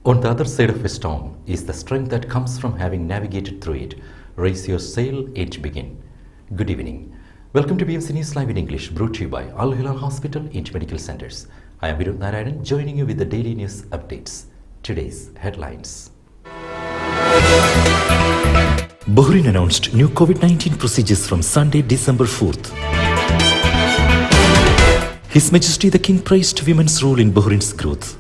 On the other side of a storm is the strength that comes from having navigated through it. Raise your sail and begin. Good evening. Welcome to BMC News Live in English, brought to you by Al Hilal Hospital and Medical Centers. I am Vinod Narayanan, joining you with the daily news updates. Today's headlines. Bahrain announced new COVID-19 procedures from Sunday, December 4th. His Majesty the King praised women's role in Bahrain's growth.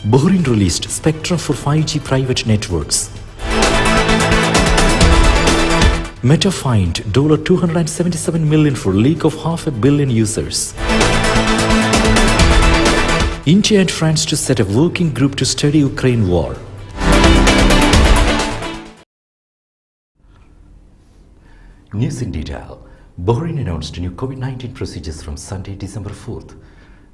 Bahrain released spectrum for 5G private networks. Meta fined $277 million for leak of 500 million users. India and France to set a working group to study Ukraine war. News in detail. Bahrain announced new COVID-19 procedures from Sunday, December 4th.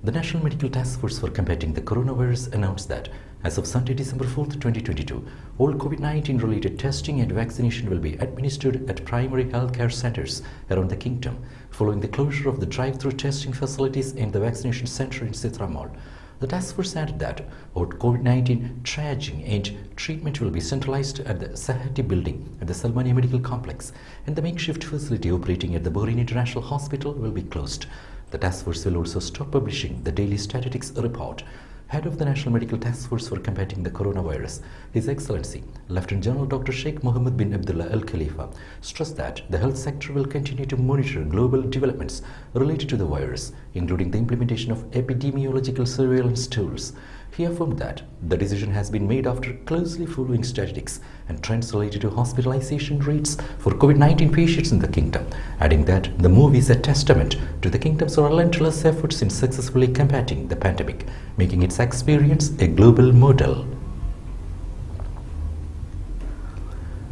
The National Medical Task Force for Combating the Coronavirus announced that as of Sunday, December 4th, 2022, all COVID-19 related testing and vaccination will be administered at primary healthcare centers around the kingdom, following the closure of the drive-through testing facilities and the vaccination center in Sitra Mall. The task force added that all COVID-19 triaging and treatment will be centralized at the Sahati building at the Salmania Medical Complex, and the makeshift facility operating at the Bahrain International Hospital will be closed. The task force will also stop publishing the daily statistics report. Head of the National Medical Task Force for Combating the Coronavirus, His Excellency Lieutenant General Dr. Sheikh Mohammed bin Abdullah Al Khalifa, stressed that the health sector will continue to monitor global developments related to the virus, including the implementation of epidemiological surveillance tools. He affirmed that the decision has been made after closely following statistics and trends related to hospitalization rates for COVID-19 patients in the kingdom, adding that the move is a testament to the kingdom's relentless efforts in successfully combating the pandemic, making its experience a global model.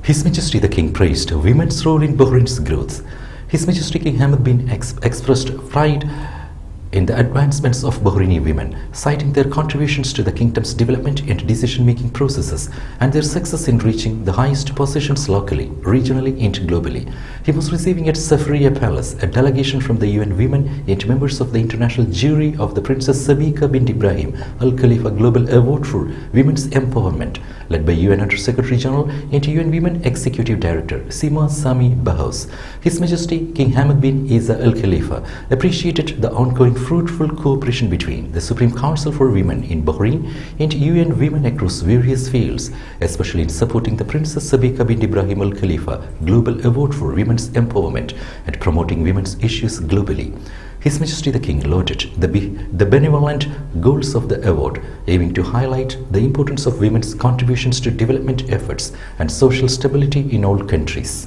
His Majesty the King praised women's role in Bahrain's growth. His Majesty King Hamad bin expressed pride in the advancements of Bahraini women, citing their contributions to the kingdom's development and decision-making processes and their success in reaching the highest positions locally, regionally and globally. He was receiving at Safriya Palace a delegation from the UN Women and members of the international jury of the Princess Sabika bint Ibrahim Al Khalifa Global Award for Women's Empowerment, led by UN Under-Secretary General and UN Women Executive Director Sima Sami Bahous. His Majesty King Hamad bin Isa Al Khalifa appreciated the ongoing fruitful cooperation between the Supreme Council for Women in Bahrain and UN Women across various fields, especially in supporting the Princess Sabika bint Ibrahim Al Khalifa Global Award for Women's Empowerment and promoting women's issues globally. His Majesty the King lauded the benevolent goals of the award, aiming to highlight the importance of women's contributions to development efforts and social stability in all countries.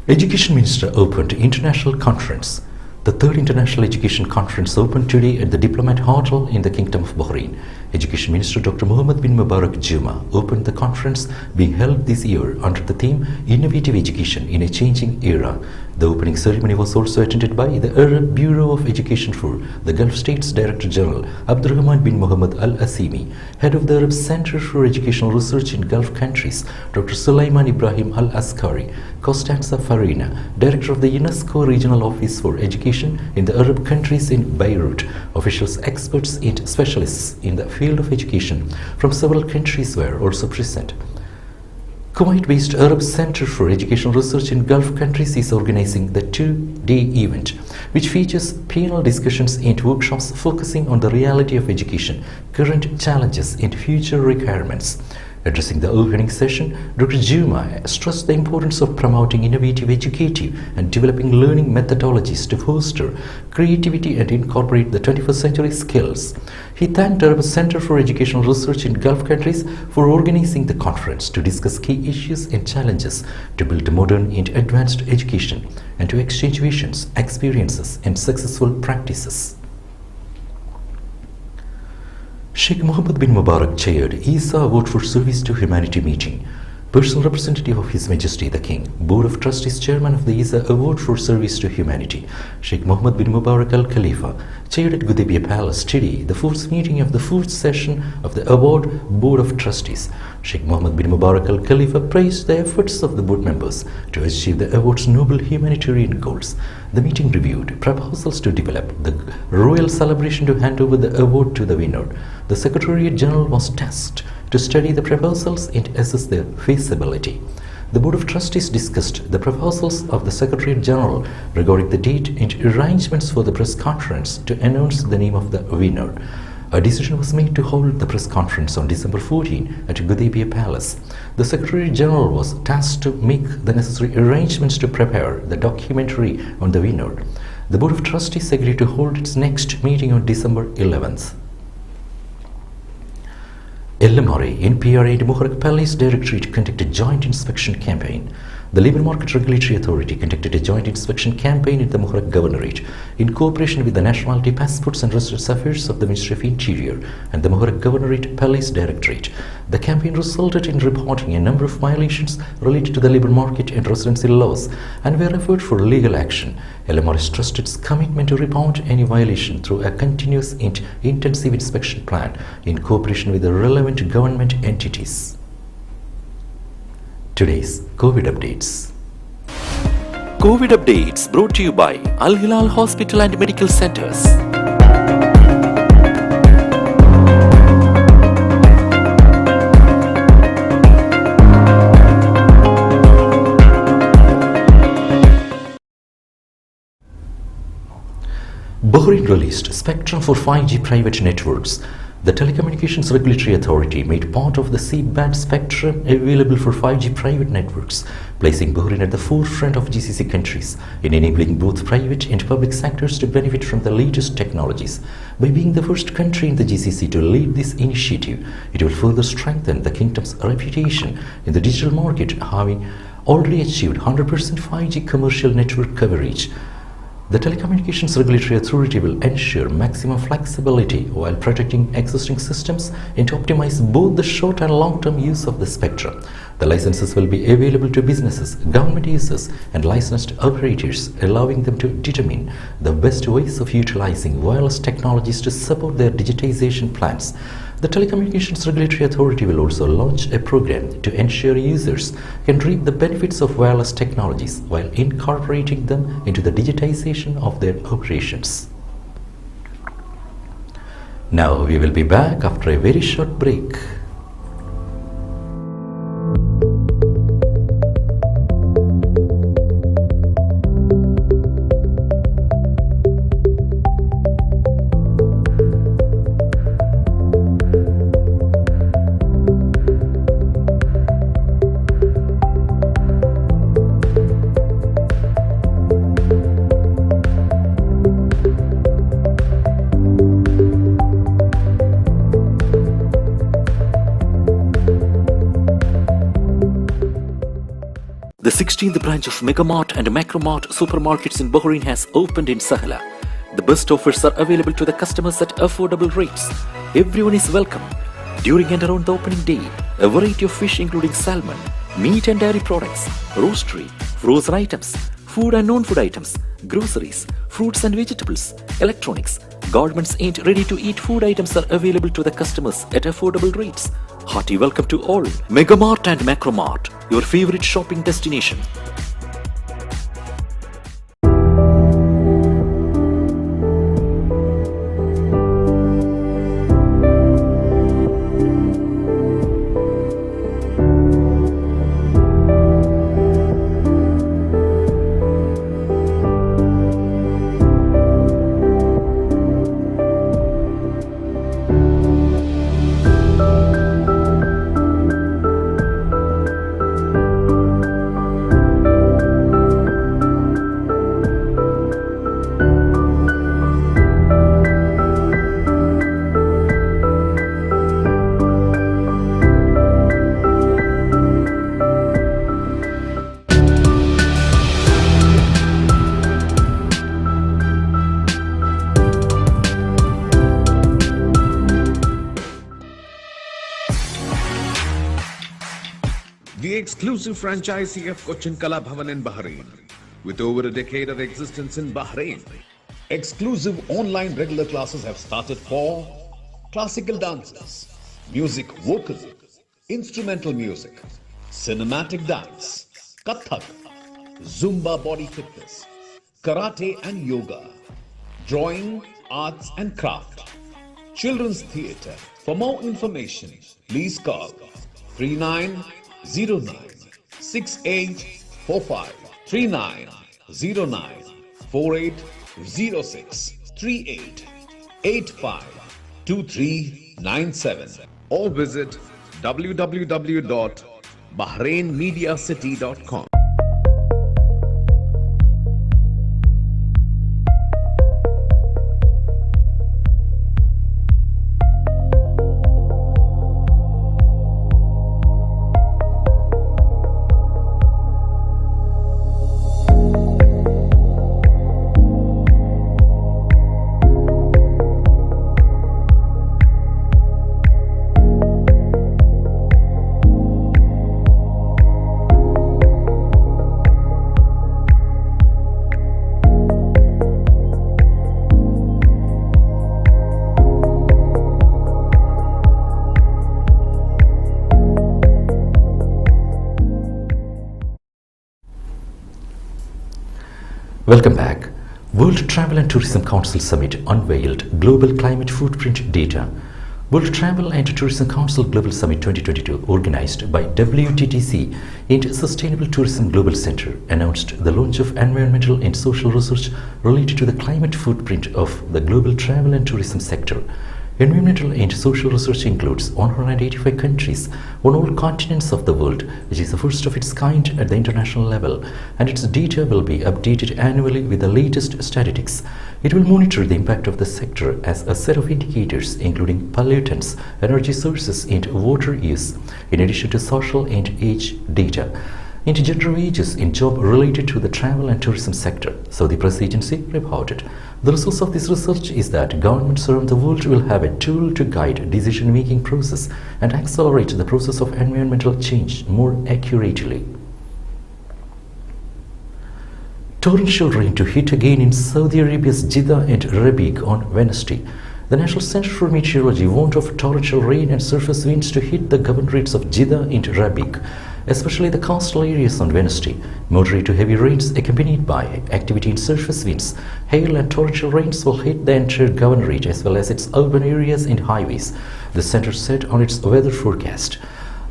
Education Minister opened International Conference. The third International Education Conference opened today at the Diplomat Hotel in the Kingdom of Bahrain. Education Minister Dr. Mohammed bin Mubarak Juma opened the conference being held this year under the theme Innovative Education in a Changing Era. The opening ceremony was also attended by the Arab Bureau of Education for the Gulf States Director General Abdurrahman bin Mohammed Al Asimi, Head of the Arab Center for Educational Research in Gulf Countries Dr. Sulaiman Ibrahim Al Askari, Costanza Farina, Director of the UNESCO Regional Office for Education in the Arab countries in Beirut. Officials, experts and specialists in the field of education from several countries were also present. Kuwait-based Arab Center for Educational Research in Gulf Countries is organizing the two-day event, which features panel discussions and workshops focusing on the reality of education, current challenges and future requirements. Addressing the opening session, Dr. Juma stressed the importance of promoting innovative educative and developing learning methodologies to foster creativity and incorporate the 21st century skills. He thanked the Arab Center for Educational Research in Gulf Countries for organizing the conference to discuss key issues and challenges to build modern and advanced education and to exchange visions, experiences and successful practices. Sheikh Mohammed bin Mubarak chaired Isa Award for Service to Humanity meeting. Personal representative of His Majesty the King, Board of Trustees Chairman of the ISA Award for Service to Humanity, Sheikh Mohammed bin Mubarak Al Khalifa, chaired at Gudaibiya Palace today the fourth meeting of the fourth session of the Award Board of Trustees. Sheikh Mohammed bin Mubarak Al Khalifa praised the efforts of the board members to achieve the award's noble humanitarian goals. The meeting reviewed proposals to develop the royal celebration to hand over the award to the winner. The Secretariat General was tasked to study the proposals and assess their feasibility. The Board of Trustees discussed the proposals of the Secretariat General regarding the date and arrangements for the press conference to announce the name of the winner. A decision was made to hold the press conference on December 14 at Gudaibiya Palace. The Secretary General was tasked to make the necessary arrangements to prepare the documentary on the winner. The Board of Trustees agreed to hold its next meeting on December 11th. LMRA, NPRA and Muharraq Palace Directorate conducted joint inspection campaign. The Labour Market Regulatory Authority conducted a joint inspection campaign at the Muharraq Governorate in cooperation with the Nationality Passports and Residence Affairs of the Ministry of Interior and the Muharraq Governorate Police Directorate. The campaign resulted in reporting a number of violations related to the labour market and residency laws and were referred for legal action. LMR stressed its commitment to report any violation through a continuous and intensive inspection plan in cooperation with the relevant government entities. Today's COVID updates. COVID updates brought to you by Al Hilal Hospital and Medical Centers. Bahrain released spectrum for 5G private networks. The Telecommunications Regulatory Authority made part of the C-band spectrum available for 5G private networks, placing Bahrain at the forefront of GCC countries in enabling both private and public sectors to benefit from the latest technologies. By being the first country in the GCC to lead this initiative, it will further strengthen the kingdom's reputation in the digital market, having already achieved 100% 5G commercial network coverage. The Telecommunications Regulatory Authority will ensure maximum flexibility while protecting existing systems and to optimize both the short and long-term use of the spectrum. The licenses will be available to businesses, government users, and licensed operators, allowing them to determine the best ways of utilizing wireless technologies to support their digitization plans. The Telecommunications Regulatory Authority will also launch a program to ensure users can reap the benefits of wireless technologies while incorporating them into the digitization of their operations. Now we will be back after a very short break. The 16th branch of Megamart and Macromart supermarkets in Bahrain has opened in Sahla. The best offers are available to the customers at affordable rates. Everyone is welcome. During and around the opening day, a variety of fish including salmon, meat and dairy products, roastery, frozen items, food and non-food items, groceries, fruits and vegetables, electronics, garments and ready-to-eat food items are available to the customers at affordable rates. Hearty welcome to all. Megamart and Macromart, your favorite shopping destination. the exclusive franchisee of Cochin Kala Bhavan in Bahrain. With over a decade of existence in Bahrain, exclusive online regular classes have started for classical dances, music vocal, instrumental music, cinematic dance, Kathak, Zumba body fitness, karate and yoga, drawing, arts and craft, children's theatre. For more information, please call 3909 6845 3909 4806 3885 2397 or visit www.bahrainmediacity.com. Welcome back. World Travel and Tourism Council Summit unveiled Global Climate Footprint Data. World Travel and Tourism Council Global Summit 2022, organized by WTTC and Sustainable Tourism Global Center, announced the launch of environmental and social research related to the climate footprint of the global travel and tourism sector. Environmental and social research includes 185 countries on all continents of the world, which is the first of its kind at the international level, and its data will be updated annually with the latest statistics. It will monitor the impact of the sector as a set of indicators including pollutants, energy sources and water use, in addition to social and age data, and gender wages in job related to the travel and tourism sector, Saudi Presidency reported. The results of this research is that governments around the world will have a tool to guide decision-making process and accelerate the process of environmental change more accurately. Torrential rain to hit again in Saudi Arabia's Jeddah and Rabiq on Wednesday. The National Center for Meteorology warned of torrential rain and surface winds to hit the governorates of Jeddah and Rabiq, especially the coastal areas on Wednesday. Moderate to heavy rains accompanied by activity in surface winds, hail and torrential rains will hit the entire governorate as well as its urban areas and highways, the center said on its weather forecast.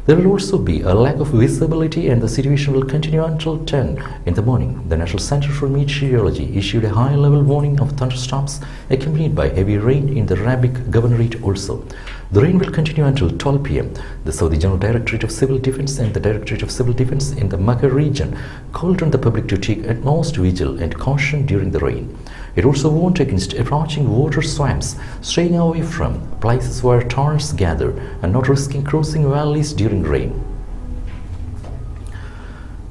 There will also be a lack of visibility and the situation will continue until 10 in the morning. The National Center for Meteorology issued a high-level warning of thunderstorms accompanied by heavy rain in the Rabiq Governorate also. The rain will continue until 12 p.m. The Saudi General Directorate of Civil Defense and the Directorate of Civil Defense in the Makkah region called on the public to take utmost vigil and caution during the rain. It also warned against approaching water swamps, staying away from places where torrents gather, and not risking crossing valleys during rain.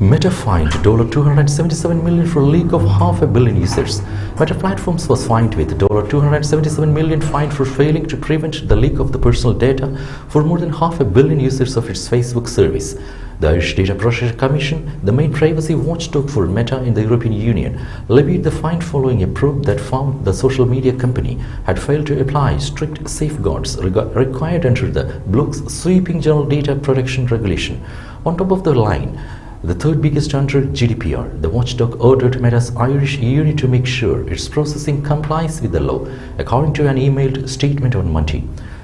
Meta fined $277 million for leak of $500 million users. Meta Platforms was fined with $277 million fine for failing to prevent the leak of the personal data for more than $500 million users of its Facebook service. The Irish Data Protection Commission, the main privacy watchdog for Meta in the European Union, levied the fine following a probe that found the social media company had failed to apply strict safeguards required under the bloc's sweeping general data protection regulation. On top of the line, the third biggest under GDPR, the watchdog ordered Meta's Irish unit to make sure its processing complies with the law, according to an emailed statement on Monday.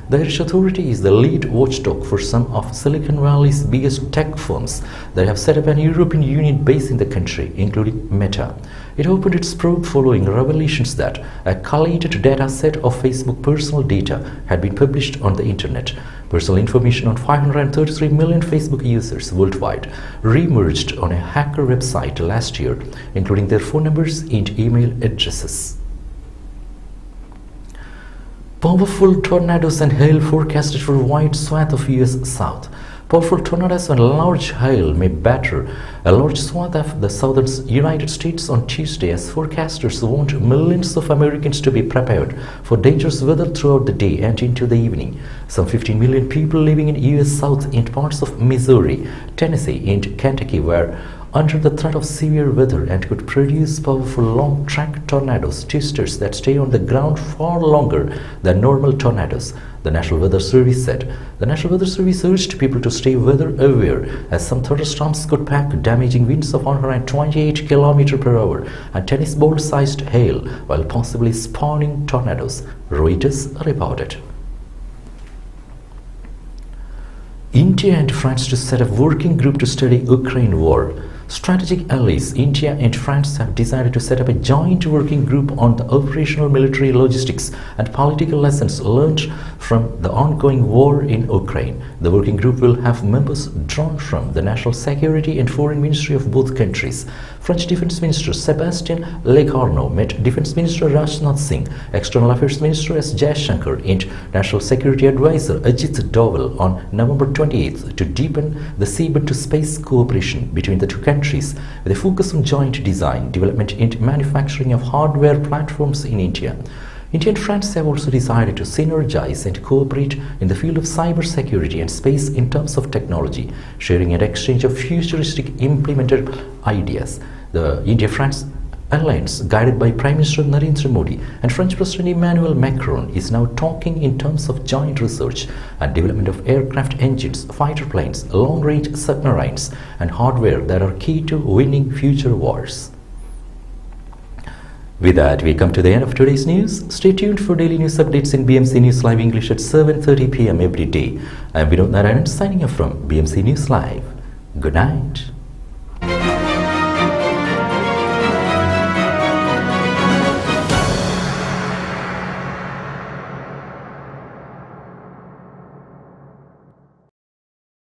The Irish authority is the lead watchdog for some of Silicon Valley's biggest tech firms that have set up an European Union base in the country, including Meta. It opened its probe following revelations that a collated data set of Facebook personal data had been published on the internet. Personal information on 533 million Facebook users worldwide re-emerged on a hacker website last year, including their phone numbers and email addresses. Powerful tornadoes and hail forecasted for a wide swath of US South. Powerful tornadoes and large hail may batter a large swath of the southern United States on Tuesday as forecasters want millions of Americans to be prepared for dangerous weather throughout the day and into the evening. Some 15 million people living in U.S. South and parts of Missouri, Tennessee and Kentucky were under the threat of severe weather and could produce powerful long-track tornadoes, twisters that stay on the ground far longer than normal tornadoes, the National Weather Service said. The National Weather Service urged people to stay weather aware as some thunderstorms could pack damaging winds of 128 km per hour and tennis ball-sized hail while possibly spawning tornadoes, Reuters reported. India and France to set up working group to study Ukraine war. Strategic allies India and France have decided to set up a joint working group on the operational military logistics and political lessons learned from the ongoing war in Ukraine. The working group will have members drawn from the national security and foreign ministry of both countries. French Defense Minister Sébastien Lecornu met Defense Minister Rajnath Singh, External Affairs Minister S. Jaishankar and National Security Advisor Ajit Doval on November 28th to deepen the seabed-to-space cooperation between the two countries with a focus on joint design, development and manufacturing of hardware platforms in India. India and France have also decided to synergize and cooperate in the field of cybersecurity and space in terms of technology, sharing and exchange of futuristic implemented ideas. The India-France alliance, guided by Prime Minister Narendra Modi and French President Emmanuel Macron, is now talking in terms of joint research and development of aircraft engines, fighter planes, long-range submarines, and hardware that are key to winning future wars. With that, we come to the end of today's news. Stay tuned for daily news updates in BMC News Live English at 7:30 p.m. every day. I am Vinod Narayan signing off from BMC News Live. Good night.